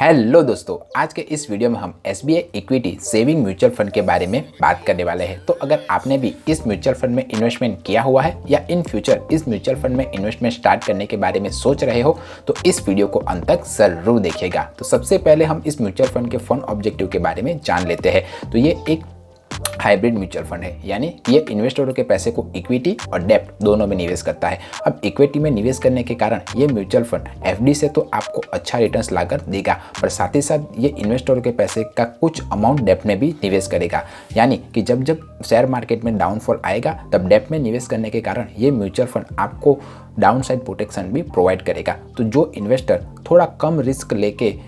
Hello दोस्तों, आज के इस वीडियो में हम SBI equity saving mutual fund के बारे में बात करने वाले हैं। तो अगर आपने भी इस म्यूचुअल फंड में इन्वेस्टमेंट किया हुआ है या इन फ्यूचर इस म्यूचुअल फंड में इन्वेस्टमेंट स्टार्ट करने के बारे में सोच रहे हो तो इस वीडियो को अंत तक जरूर देखिएगा। तो सबसे पहले हम इस म्यूचुअल फंड के फंड ऑब्जेक्टिव के बारे में जान लेते हैं। तो ये एक हाइब्रिड म्यूचुअल फंड है, यानी ये इन्वेस्टरों के पैसे को इक्विटी और डेब्ट दोनों में निवेश करता है। अब इक्विटी में निवेश करने के कारण ये म्यूचुअल फंड एफडी से तो आपको अच्छा रिटर्न्स लाकर देगा, पर साथ ही साथ ये इन्वेस्टरों के पैसे का कुछ अमाउंट डेब्ट में भी निवेश करेगा। यानी कि जब जब शेयर मार्केट में डाउनफॉल आएगा तब डेब्ट में निवेश करने के कारण ये म्यूचुअल फंड आपको डाउन साइड प्रोटेक्शन भी प्रोवाइड करेगा। तो जो इन्वेस्टर थोड़ा कम रिस्क लेके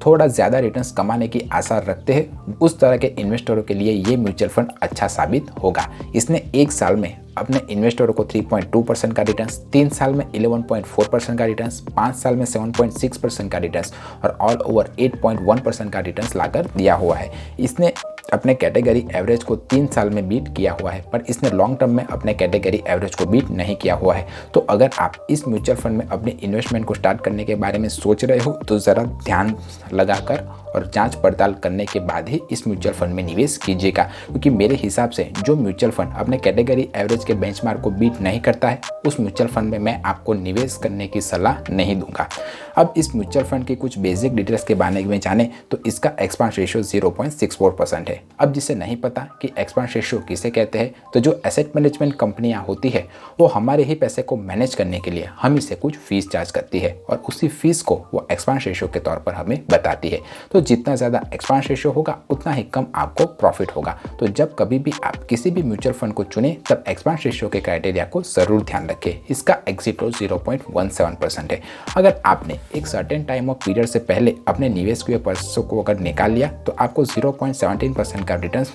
थोड़ा ज़्यादा रिटर्न्स कमाने की आशा रखते हैं, उस तरह के इन्वेस्टरों के लिए ये म्यूचुअल फंड अच्छा साबित होगा। इसने एक साल में अपने इन्वेस्टरों को 3.2% का रिटर्न्स, 3 साल में 11.4% का रिटर्न्स, 5 साल में 7.6% का रिटर्न्स और ऑल ओवर 8.1% का रिटर्न्स लाकर दिया हुआ है। इसने अपने कैटेगरी एवरेज को 3 साल में बीट किया हुआ है, पर इसने लॉन्ग टर्म में अपने कैटेगरी एवरेज को बीट नहीं किया हुआ है। तो अगर आप इस म्यूचुअल फंड में अपने इन्वेस्टमेंट को स्टार्ट करने के बारे में सोच रहे हो तो ज़रा ध्यान लगाकर और जांच पड़ताल करने के बाद ही इस म्यूचुअल फंड में निवेश कीजिएगा, क्योंकि मेरे हिसाब से जो म्यूचुअल फंड अपने कैटेगरी एवरेज के बेंचमार्क को बीट नहीं करता है उस म्यूचुअल फंड में मैं आपको निवेश करने की सलाह नहीं दूंगा। अब इस म्यूचुअल फंड की कुछ बेसिक डिटेल्स के बारे में जाने तो इसका एक्सपेंस रेशियो 0.64% है। अब जिसे नहीं पता कि एक्सपेंस रेशियो किसे कहते हैं, तो जो एसेट मैनेजमेंट कंपनियां होती है वो हमारे ही पैसे को मैनेज करने के लिए हम से कुछ फीस चार्ज करती है और उसी फीस को वो एक्सपेंस रेशियो के तौर पर हमें बताती है। तो जितना ज़्यादा एक्सपेंस रेशियो होगा उतना ही कम आपको प्रॉफिट होगा। तो जब कभी भी आप किसी भी म्यूचुअल फंड को चुने तब एक्सपेंस रेशियो के क्राइटेरिया को जरूर ध्यान रखें। इसका एग्जिट रेट 0.17% है। अगर आपने एक सर्टेन टाइम ऑफ पीरियड से पहले अपने निवेश किए पैसों को अगर निकाल लिया तो आपको 0.17% का रिटर्न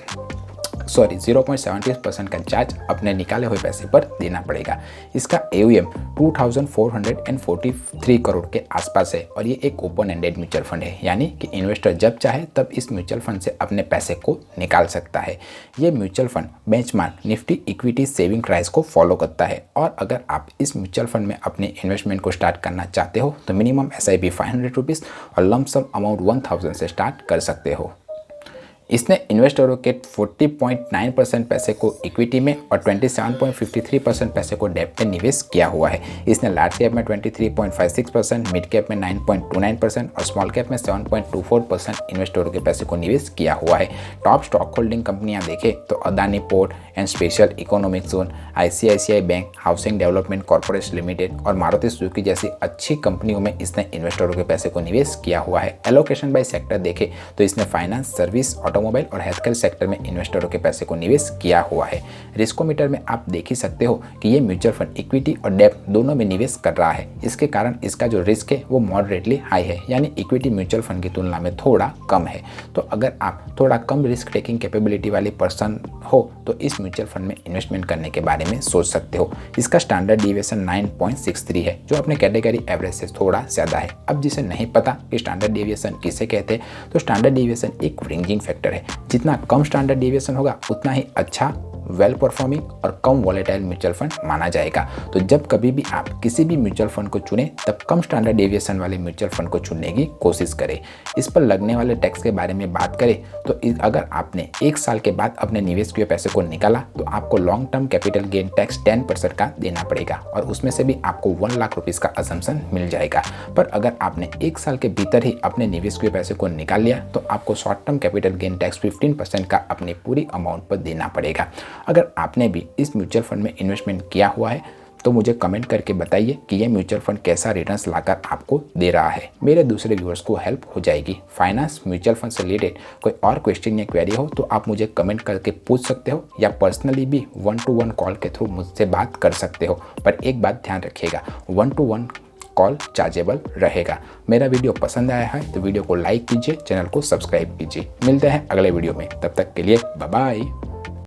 0.70% का चार्ज अपने निकाले हुए पैसे पर देना पड़ेगा। इसका AUM 2443 करोड़ के आसपास है और ये एक ओपन एंडेड म्यूचुअल फंड है, यानी कि इन्वेस्टर जब चाहे तब इस म्यूचुअल फंड से अपने पैसे को निकाल सकता है। ये mutual fund benchmark Nifty equity saving price को फॉलो करता है और अगर आप इस म्यूचुअल फंड में अपने इन्वेस्टमेंट को स्टार्ट करना चाहते हो तो मिनिमम SIP 500 रुपीज़ और लंप सम अमाउंट 1000 से स्टार्ट कर सकते हो। इसने इन्वेस्टरों के 40.9% पैसे को इक्विटी में और 27.53% पैसे को डेब्ट में निवेश किया हुआ है। इसने लार्ज कैप में 23.56%, मिड कैप में 9.29% और स्मॉल कैप में 7.24% इन्वेस्टरों के पैसे को निवेश किया हुआ है। टॉप स्टॉक होल्डिंग कंपनियां देखें तो Adani port and special economic zone, ICICI bank, housing development corporation limited और मारुति सुजुकी जैसी अच्छी कंपनियों में इसने इन्वेस्टरों के पैसे को निवेश किया हुआ है। एलोकेशन बाय सेक्टर देखें तो इसने फाइनेंस, सर्विस, ऑटोमोबाइल और हेल्थकेयर सेक्टर में इन्वेस्टरों के पैसे को निवेश किया हुआ है। रिस्कोमीटर में आप देख ही सकते हो कि ये म्यूचुअल फंड इक्विटी और डेब्ट दोनों में निवेश कर रहा है। इसके कारण इसका जो रिस्क है वो मॉडरेटली हाई है, यानी इक्विटी म्यूचुअल फंड की तुलना में थोड़ा कम है। तो अगर आप थोड़ा कम रिस्क टेकिंग कैपेबिलिटी वाले पर्सन हो तो इस म्यूचुअल फंड में इन्वेस्टमेंट करने के बारे में सोच सकते हो। इसका स्टैंडर्ड डिविएशन 9.63 है, जो अपने कैटेगरी एवरेज से थोड़ा ज़्यादा है। अब जिसे नहीं पता कि स्टैंडर्ड डिविएशन किसे कहते हैं, तो स्टैंडर्ड डिविएशन एक रेंजिंग फैक्टर है। जितना कम स्टैंडर्ड डिविएशन होगा उतना ही अच्छा, वेल परफॉर्मिंग और कम वॉलेटाइल म्यूचुअल फंड माना जाएगा। तो जब कभी भी आप किसी भी म्यूचुअल फंड को चुने तब कम स्टैंडर्ड डेविएशन वाले म्यूचुअल फंड को चुनने की कोशिश करें। इस पर लगने वाले टैक्स के बारे में बात करें तो अगर आपने 1 साल के बाद अपने निवेश किए पैसे को निकाला तो आपको long term capital gain tax 10% का देना पड़ेगा और उसमें से भी आपको 1 लाख रुपीज़ का असम्पशन मिल जाएगा। पर अगर आपने 1 साल के भीतर ही अपने निवेश किए पैसे को निकाल लिया तो आपको short term capital gain tax 15% का अपनी पूरी अमाउंट पर देना पड़ेगा। अगर आपने भी इस म्यूचुअल फंड में इन्वेस्टमेंट किया हुआ है तो मुझे कमेंट करके बताइए कि ये म्यूचुअल फंड कैसा रिटर्न्स लाकर आपको दे रहा है। मेरे दूसरे व्यूअर्स को हेल्प हो जाएगी। फाइनेंस, म्यूचुअल फंड से रिलेटेड कोई और क्वेश्चन या क्वेरी हो तो आप मुझे कमेंट करके पूछ सकते हो या पर्सनली भी 1-to-1 कॉल के थ्रू मुझसे बात कर सकते हो। पर एक बात ध्यान रखिएगा, 1-to-1 कॉल चार्जेबल रहेगा। मेरा वीडियो पसंद आया है तो वीडियो को लाइक कीजिए, चैनल को सब्सक्राइब कीजिए। मिलते हैं अगले वीडियो में, तब तक के लिए बाय बाय।